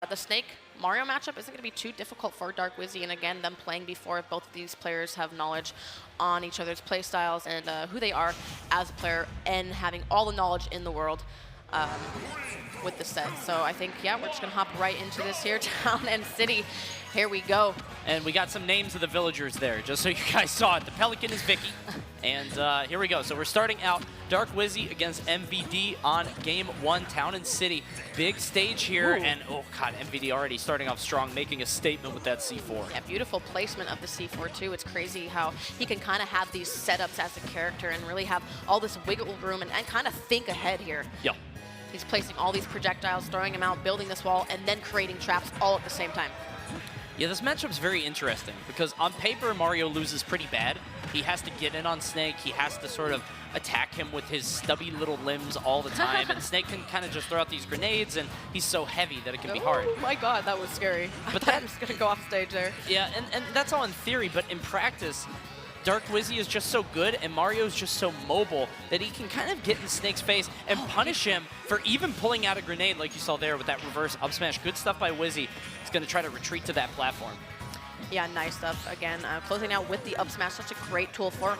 The Snake Mario matchup isn't going to be too difficult for Dark Wizzy, and again, them playing before, both of these players have knowledge on each other's play styles and who they are as a player, and having all the knowledge in the world with the set. So I think, yeah, we're just going to hop right into this here, town and city. Here we go. And we got some names of the villagers there, just so you guys saw it. The Pelican is Vicky. And here we go. So we're starting out Dark Wizzy against MVD on game 1, Town and City. Big stage here. Ooh. And, oh, God, MVD already starting off strong, making a statement with that C4. Yeah, beautiful placement of the C4, too. It's crazy how he can kind of have these setups as a character and really have all this wiggle room and kind of think ahead here. Yep. He's placing all these projectiles, throwing them out, building this wall, and then creating traps all at the same time. Yeah, this matchup's very interesting because on paper, Mario loses pretty bad. He has to get in on Snake. He has to sort of attack him with his stubby little limbs all the time. And Snake can kind of just throw out these grenades, and he's so heavy that it can be hard. Oh my God, that was scary. But I'm just going to go off stage there. Yeah, and that's all in theory, but in practice, Dark Wizzy is just so good, and Mario's just so mobile that he can kind of get in Snake's face and punish him for even pulling out a grenade like you saw there with that reverse up smash. Good stuff by Wizzy. He's going to try to retreat to that platform. Yeah, nice stuff. Again, closing out with the up smash, such a great tool for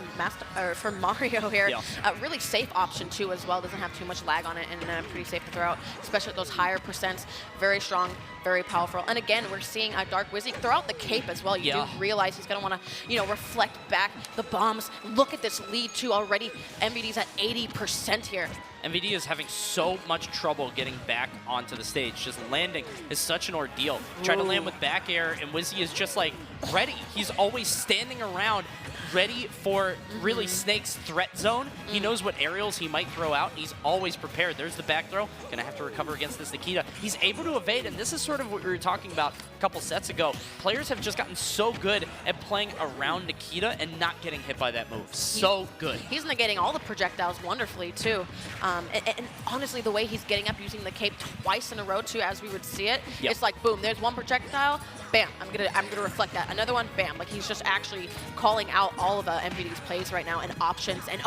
Mario here. Yeah. Really safe option too as well. Doesn't have too much lag on it, and pretty safe to throw out, especially at those higher percents. Very strong, very powerful. And again, we're seeing Dark Wizzy throw out the cape as well. You do realize he's going to want to, reflect back the bombs. Look at this lead too already. MVD's at 80% here. MVD is having so much trouble getting back onto the stage. Just landing is such an ordeal. Try to land with back air, and Wizzy is just like ready. He's always standing around, ready for really Snake's threat zone. He knows what aerials he might throw out. He's always prepared. There's the back throw. Gonna have to recover against this Nikita. He's able to evade, and this is sort of what we were talking about a couple sets ago. Players have just gotten so good at playing around Nikita and not getting hit by that move. So good. He's negating all the projectiles wonderfully too. And honestly, the way he's getting up using the cape twice in a row too, as we would see it, it's like boom, there's one projectile, bam, I'm gonna reflect that. Another one, bam. Like he's just actually calling out all of MVD's plays right now and options, and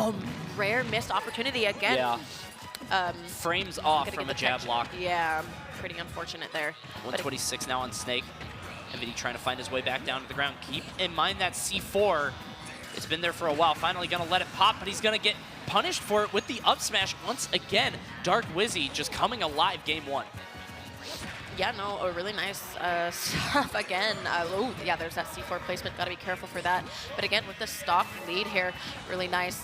rare missed opportunity again. Yeah. Frames off from a jab lock. Yeah, pretty unfortunate there. 126 now on Snake. MVD trying to find his way back down to the ground. Keep in mind that C4. It's been there for a while. Finally gonna let it pop, but he's gonna get punished for it with the up smash once again. Dark Wizzy just coming alive game 1. Yeah, no, a really nice stuff again. Oh, yeah, there's that C4 placement. Got to be careful for that. But again, with the stock lead here, really nice.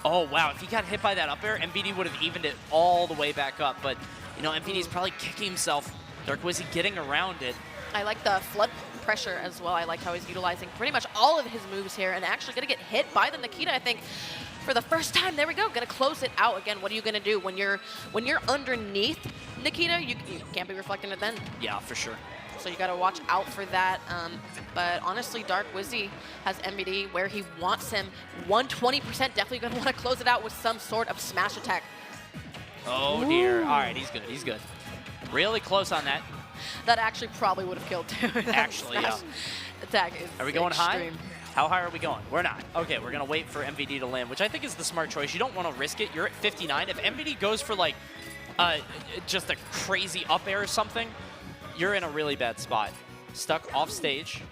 Oh, wow. If he got hit by that up air, MVD would have evened it all the way back up. But, MVD's probably kicking himself. Dark Wizzy getting around it. I like the flood pressure as well. I like how he's utilizing pretty much all of his moves here and actually going to get hit by the Nikita, I think, for the first time. There we go. Going to close it out again. What are you going to do when you're underneath Nikita? You can't be reflecting it then. Yeah, for sure. So you got to watch out for that. But honestly, Dark Wizzy has MVD where he wants him. 120%, definitely going to want to close it out with some sort of smash attack. Oh, dear. All right, he's good. He's good. Really close on that. That actually probably would have killed too. Actually, yeah. Attack is Are we going extreme. high? How high are we going? We're not. Okay, we're going to wait for MVD to land, which I think is the smart choice. You don't want to risk it. You're at 59. If MVD goes for, like, just a crazy up air or something, you're in a really bad spot. Stuck off stage.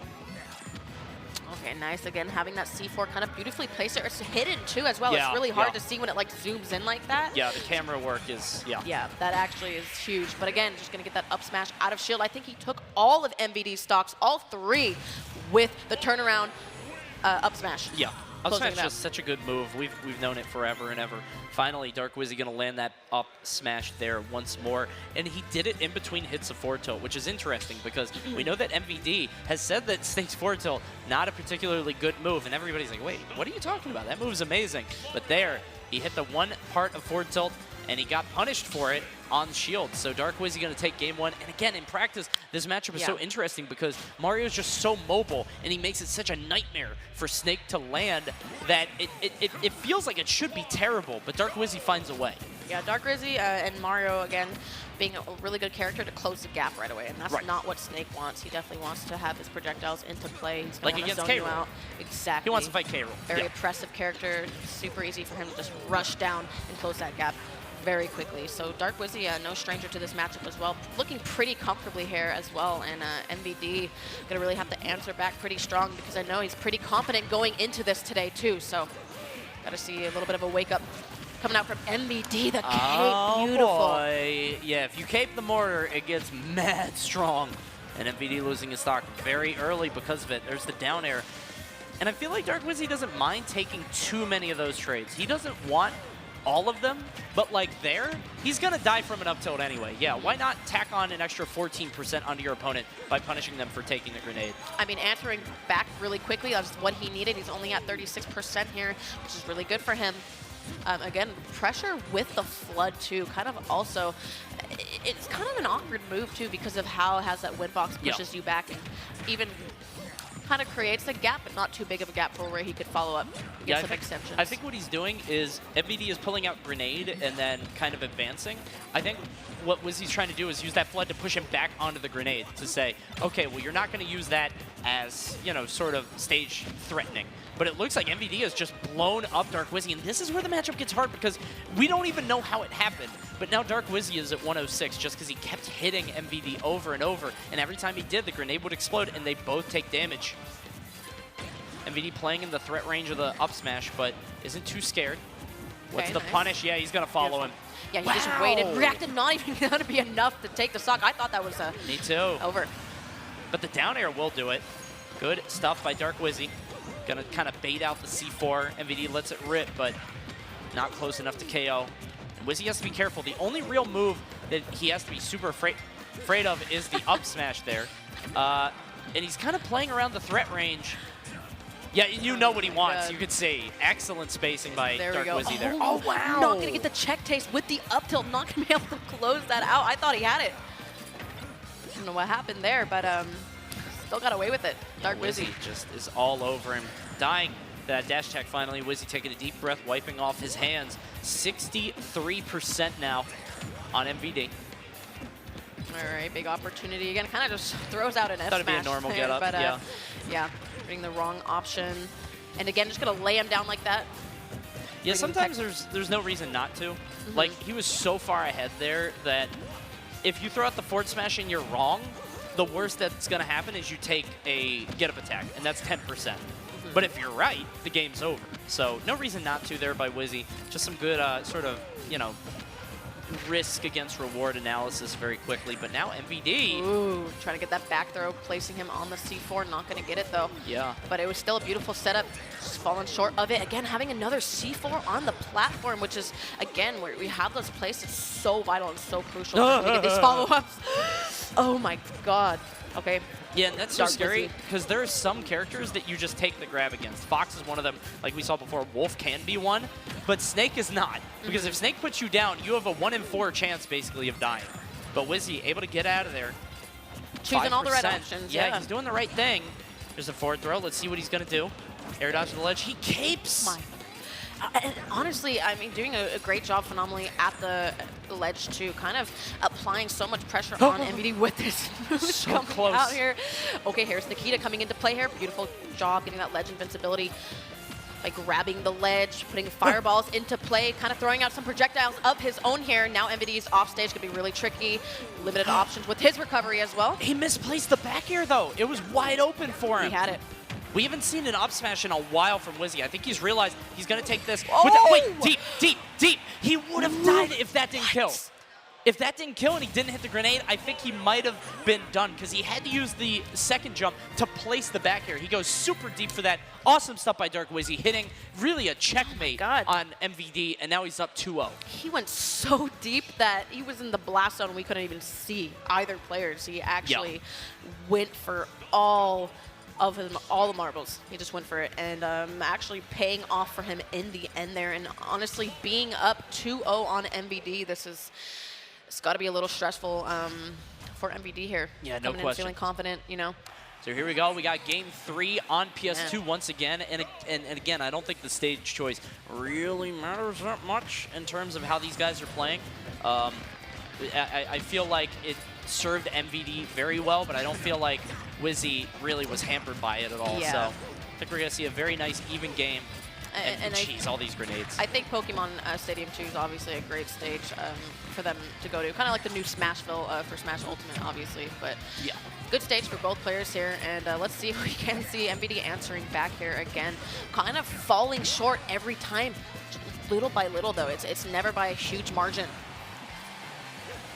Okay, nice. Again, having that C4 kind of beautifully placed there. It's hidden, too, as well. Yeah, it's really hard to see when it, like, zooms in like that. Yeah, the camera work is, Yeah, that actually is huge. But again, just going to get that up smash out of shield. I think he took all of MVD's stocks, all 3, with the turnaround up smash. Yeah. Up smash is just such a good move. We've known it forever and ever. Finally, Dark Wizzy going to land that up smash there once more. And he did it in between hits of forward tilt, which is interesting because we know that MVD has said that Snake's forward tilt, not a particularly good move. And everybody's like, wait, what are you talking about? That move's amazing. But there, he hit the one part of forward tilt, and he got punished for it on shield. So Dark Wizzy going to take game 1. And again, in practice, this matchup is so interesting because Mario's just so mobile, and he makes it such a nightmare for Snake to land that it feels like it should be terrible, but Dark Wizzy finds a way. Yeah, Dark Wizzy and Mario, again, being a really good character to close the gap right away, and that's not what Snake wants. He definitely wants to have his projectiles into play. He's going to want to zone you out. Exactly. He wants to fight K-Rool. Very oppressive character. Super easy for him to just rush down and close that gap. very quickly. So Dark Wizzy, no stranger to this matchup as well, looking pretty comfortably here as well. And MVD gonna really have to answer back pretty strong because I know he's pretty confident going into this today too. So gotta see a little bit of a wake up coming out from MVD. The cape, beautiful. Boy. Yeah, if you cape the mortar, it gets mad strong. And MVD losing his stock very early because of it. There's the down air. And I feel like Dark Wizzy doesn't mind taking too many of those trades. He doesn't want all of them, but like there, he's gonna die from an up tilt anyway. Yeah, why not tack on an extra 14% onto your opponent by punishing them for taking the grenade? I mean, answering back really quickly, that's what he needed. He's only at 36% here, which is really good for him. Again, pressure with the flood too, kind of also, it's kind of an awkward move too because of how it has that wind box pushes you back and even kind of creates a gap, but not too big of a gap for where he could follow up, get some exceptions. I think what he's doing is MVD is pulling out grenade and then kind of advancing. I think what Wizzy's trying to do is use that flood to push him back onto the grenade to say, okay, well, you're not going to use that as, you know, sort of stage threatening. But it looks like MVD has just blown up Dark Wizzy, and this is where the matchup gets hard because we don't even know how it happened. But now Dark Wizzy is at 106 just because he kept hitting MVD over and over, and every time he did, the grenade would explode, and they both take damage. MVD playing in the threat range of the up smash, but isn't too scared. What's the punish? Yeah, he's going to follow him. Yeah, he just waited, reacted, not even going to be enough to take the stock. I thought that was Me too. Over. But the down air will do it. Good stuff by Dark Wizzy. Gonna kind of bait out the C4. MVD lets it rip, but not close enough to KO. And Wizzy has to be careful. The only real move that he has to be super afraid of is the up smash there. And he's kind of playing around the threat range. Yeah, you know what he wants. God. You could see excellent spacing by Dark Wizzy there. Oh, wow. Not going to get the check taste with the up tilt. Not going to be able to close that out. I thought he had it. I don't know what happened there, but still got away with it. Dark Wizzy just is all over him. Dying that dash tech finally. Wizzy taking a deep breath, wiping off his hands. 63% now on MVD. All right, big opportunity. Again, kind of just throws out an F Thought smash. it'd be a normal there, get up, but, yeah. Getting the wrong option. And again, just going to lay him down like that. Yeah, sometimes there's no reason not to. Like, he was so far ahead there that if you throw out the forward smash and you're wrong, the worst that's going to happen is you take a get-up attack, and that's 10%. But if you're right, the game's over. So no reason not to there by Wizzy. Just some good sort of, you know, risk against reward analysis very quickly. But now MVD. Ooh, trying to get that back throw, placing him on the C4. Not going to get it, though. Yeah. But it was still a beautiful setup. Just falling short of it. Again, having another C4 on the platform, which is, again, where we have those placed, it's so vital and so crucial to get these follow-ups. Oh, my God. Okay. Yeah, and that's so scary because there are some characters that you just take the grab against. Fox is one of them, like we saw before. Wolf can be one, but Snake is not. Because if Snake puts you down, you have a 1 in 4 chance, basically, of dying. But Wizzy, able to get out of there. Choosing all the right options, yeah. He's doing the right thing. There's a forward throw. Let's see what he's going to do. Air dodge to the ledge. He capes. And honestly, I mean, doing a great job phenomenally at the ledge too, kind of applying so much pressure on MVD with this move so close out here. Okay, here's Nikita coming into play here. Beautiful job getting that ledge invincibility. Like grabbing the ledge, putting fireballs into play, kind of throwing out some projectiles of his own here. Now MVD's off stage could be really tricky. Limited options with his recovery as well. He misplaced the back air though. It was wide open for him. He had it. We haven't seen an up smash in a while from Wizzy. I think he's realized he's going to take this. Oh! Wait, deep, deep, deep. He would have died if that didn't kill. If that didn't kill and he didn't hit the grenade, I think he might have been done because he had to use the second jump to place the back air. He goes super deep for that. Awesome stuff by Dark Wizzy, hitting really a checkmate on MVD, and now he's up 2-0. He went so deep that he was in the blast zone. We couldn't even see either players. He actually went for all of him, all the marbles. He just went for it, and actually paying off for him in the end there. And honestly, being up 2-0 on MVD, it's got to be a little stressful for MVD here. Yeah, no question. In feeling confident, you know. So here we go. We got game 3 on PS2 once again. And again, I don't think the stage choice really matters that much in terms of how these guys are playing. I feel like it served MVD very well, but I don't feel like Wizzy really was hampered by it at all. Yeah. So I think we're going to see a very nice, even game. And jeez, all these grenades. I think Pokemon Stadium 2 is obviously a great stage for them to go to. Kind of like the new Smashville for Smash Ultimate, obviously. But yeah, good stage for both players here. And let's see if we can see MVD answering back here again. Kind of falling short every time, little by little, though. It's never by a huge margin.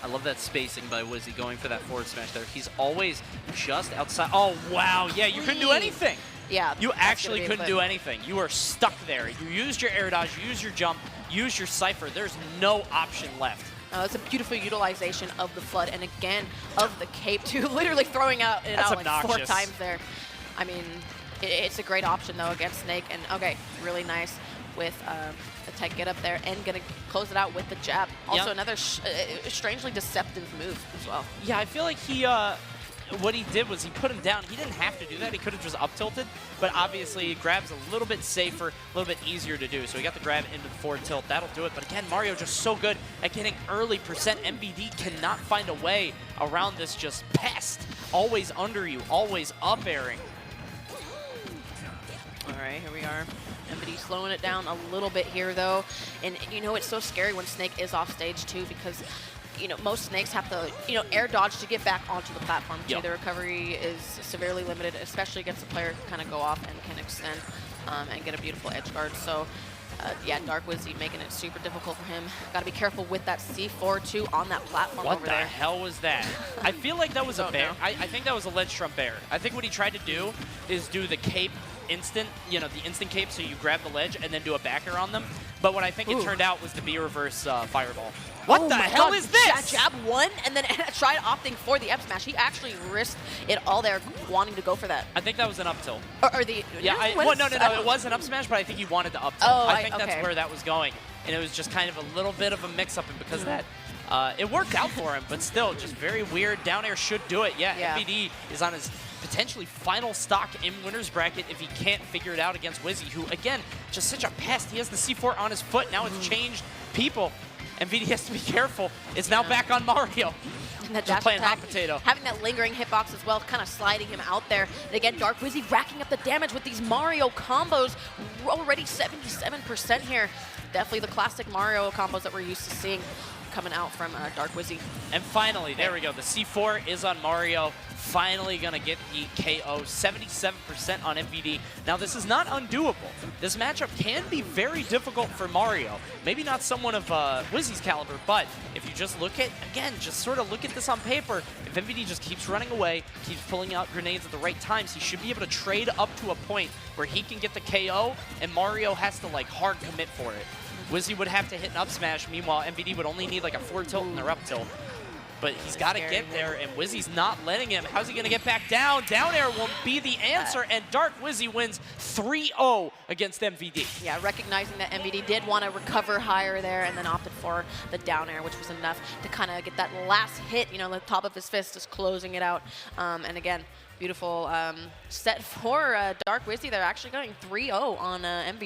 I love that spacing by Wizzy going for that forward smash there. He's always just outside. Oh, wow. Yeah, you couldn't do anything. Yeah. You actually couldn't do anything. You were stuck there. You used your air dodge, you used your jump, used your Cypher. There's no option left. It's a beautiful utilization of the Flood, and again, of the Cape, too. Literally throwing it out like 4 times there. I mean, it's a great option, though, against Snake. And, okay, really nice with the tech get up there and going to close it out with the jab. Also, another strangely deceptive move as well. Yeah, I feel like he... what he did was he put him down. He didn't have to do that. He could have just up-tilted, but obviously grab's a little bit safer, a little bit easier to do. So he got the grab into the forward tilt. That'll do it. But again, Mario just so good at getting early percent. MVD cannot find a way around this just pest. Always under you, always up-airing. All right, here we are. MVD slowing it down a little bit here, though. And, you know, it's so scary when Snake is off stage, too, because you know, most Snakes have to, you know, air dodge to get back onto the platform. Too. The recovery is severely limited, especially against a player who kind of go off and can extend and get a beautiful edge guard. So, yeah, Dark Wizzy making it super difficult for him. Got to be careful with that C4 too on that platform over there. What the hell was that? I feel like that was a bear. I think that was a ledge trump bear. I think what he tried to do is do the cape instant, you know, the instant cape, so you grab the ledge and then do a back air on them. But what I think it turned out was the B reverse fireball. What the hell is this? Jab one and then tried opting for the F smash. He actually risked it all there, wanting to go for that. I think that was an up tilt. Or the no, it was an up smash, but I think he wanted to up tilt. Oh, I think that's where that was going, and it was just kind of a little bit of a mix-up, and because of that, it worked out for him. But still, just very weird. Down air should do it. Yeah, MVD is on his potentially final stock in winner's bracket if he can't figure it out against Wizzy, who, again, just such a pest. He has the C4 on his foot. Now it's changed people. MVD has to be careful. It's now back on Mario. Just playing hot potato. Having that lingering hitbox as well, kind of sliding him out there. And again, Dark Wizzy racking up the damage with these Mario combos. Already 77% here. Definitely the classic Mario combos that we're used to seeing coming out from Dark Wizzy. And finally, there we go. The C4 is on Mario. Finally going to get the KO, 77% on MVD. Now, this is not undoable. This matchup can be very difficult for Mario. Maybe not someone of Wizzy's caliber, but if you just look at, again, just sort of look at this on paper, if MVD just keeps running away, keeps pulling out grenades at the right times, he should be able to trade up to a point where he can get the KO, and Mario has to, like, hard commit for it. Wizzy would have to hit an up smash, meanwhile, MVD would only need, like, a forward tilt and a up tilt. But he's got to get there, and Wizzy's not letting him. How's he going to get back down? Down air will be the answer, and Dark Wizzy wins 3-0 against MVD. Yeah, recognizing that MVD did want to recover higher there and then opted for the down air, which was enough to kind of get that last hit, you know, the top of his fist, just closing it out. And again, beautiful set for Dark Wizzy. They're actually going 3-0 on MVD.